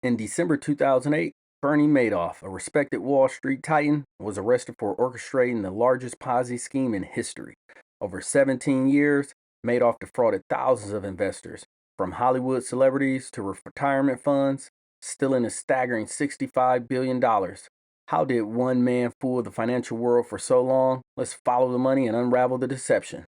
In December 2008, Bernie Madoff, a respected Wall Street titan, was arrested for orchestrating the largest Ponzi scheme in history. Over 17 years, Madoff defrauded thousands of investors, from Hollywood celebrities to retirement funds, stealing a staggering $65 billion. How did one man fool the financial world for so long? Let's follow the money and unravel the deception.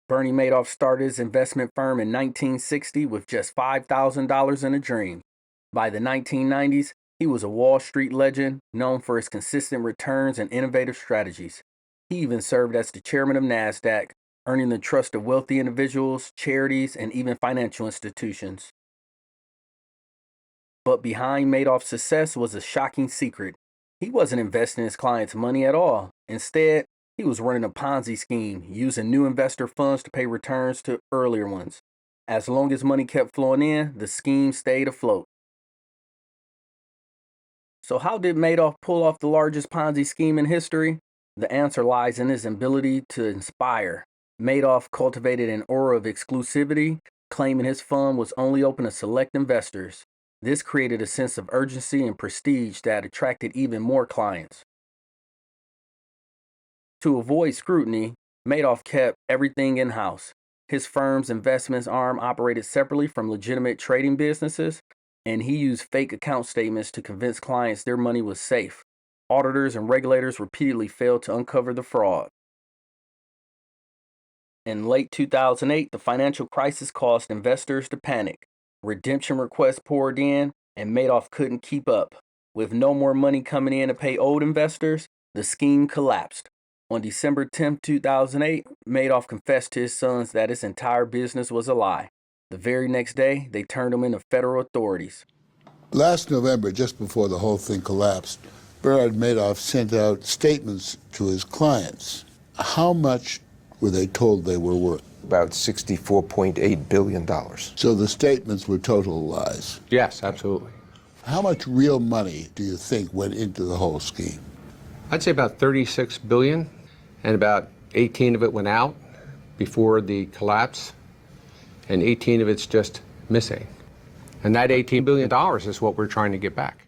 Bernie Madoff started his investment firm in 1960 with just $5,000 in a dream. By the 1990s, he was a Wall Street legend known for his consistent returns and innovative strategies. He even served as the chairman of NASDAQ, earning the trust of wealthy individuals, charities, and even financial institutions. But behind Madoff's success was a shocking secret. He wasn't investing his clients' money at all. Instead, he was running a Ponzi scheme, using new investor funds to pay returns to earlier ones. As long as money kept flowing in, the scheme stayed afloat. So, how did Madoff pull off the largest Ponzi scheme in history? The answer lies in his ability to inspire. Madoff cultivated an aura of exclusivity, claiming his fund was only open to select investors. This created a sense of urgency and prestige that attracted even more clients. To avoid scrutiny, Madoff kept everything in house. His firm's investments arm operated separately from legitimate trading businesses, and he used fake account statements to convince clients their money was safe. Auditors and regulators repeatedly failed to uncover the fraud. In late 2008, the financial crisis caused investors to panic. Redemption requests poured in, and Madoff couldn't keep up. With no more money coming in to pay old investors, the scheme collapsed. On December 10, 2008, Madoff confessed to his sons that his entire business was a lie. The very next day, they turned him into federal authorities. Last November, just before the whole thing collapsed, Bernie Madoff sent out statements to his clients. How much were they told they were worth? About $64.8 billion. So the statements were total lies. Yes, absolutely. How much real money do you think went into the whole scheme? I'd say about 36 billion, and about 18 of it went out before the collapse, and 18 of it's just missing. And that $18 billion is what we're trying to get back.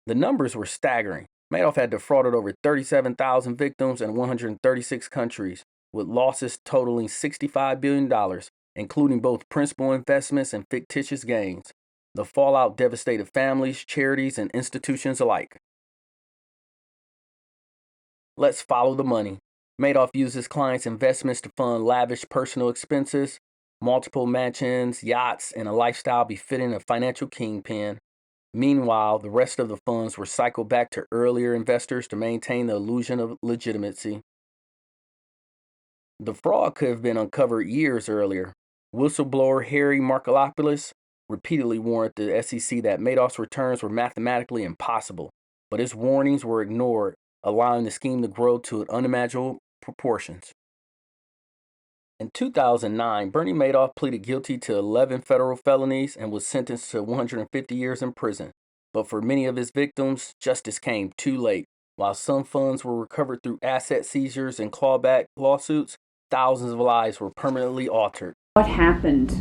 The numbers were staggering. Madoff had defrauded over 37,000 victims in 136 countries, with losses totaling $65 billion, including both principal investments and fictitious gains. The fallout devastated families, charities, and institutions alike. Let's follow the money. Madoff used his clients' investments to fund lavish personal expenses, multiple mansions, yachts, and a lifestyle befitting a financial kingpin. Meanwhile, the rest of the funds were cycled back to earlier investors to maintain the illusion of legitimacy. The fraud could have been uncovered years earlier. Whistleblower Harry Markopoulos repeatedly warned the SEC that Madoff's returns were mathematically impossible, but his warnings were ignored, allowing the scheme to grow to unimaginable proportions. In 2009, Bernie Madoff pleaded guilty to 11 federal felonies and was sentenced to 150 years in prison. But for many of his victims, justice came too late. While some funds were recovered through asset seizures and clawback lawsuits, thousands of lives were permanently altered. What happened?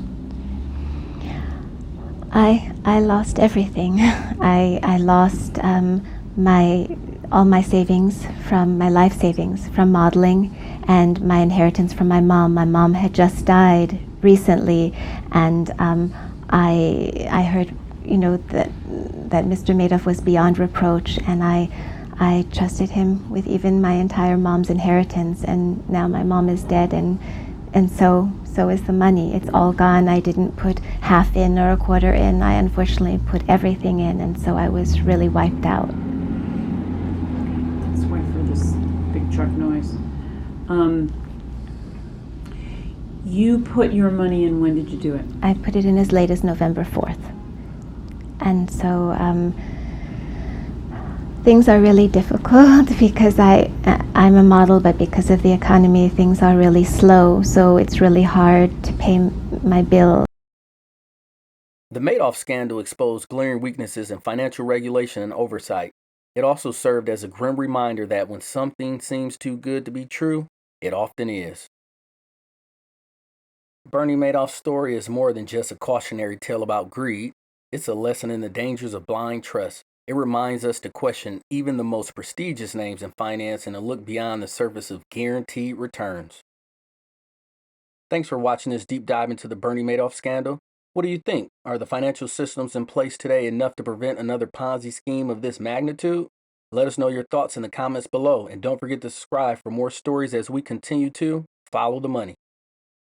I lost everything. I lost all my savings from my life savings from modeling, and my inheritance from my mom. My mom had just died recently, and I heard, that Mr. Madoff was beyond reproach, and I trusted him with even my entire mom's inheritance, and now my mom is dead, and so is the money. It's all gone. I didn't put half in or a quarter in. I unfortunately put everything in, and so I was really wiped out. Let's wait for this big truck noise. You put your money in, when did you do it? I put it in as late as November 4th. And so things are really difficult because I'm a model, but because of the economy, things are really slow. So it's really hard to pay my bills. The Madoff scandal exposed glaring weaknesses in financial regulation and oversight. It also served as a grim reminder that when something seems too good to be true, it often is. Bernie Madoff's story is more than just a cautionary tale about greed. It's a lesson in the dangers of blind trust. It reminds us to question even the most prestigious names in finance and to look beyond the surface of guaranteed returns. Thanks for watching this deep dive into the Bernie Madoff scandal. What do you think? Are the financial systems in place today enough to prevent another Ponzi scheme of this magnitude? Let us know your thoughts in the comments below, and don't forget to subscribe for more stories as we continue to follow the money.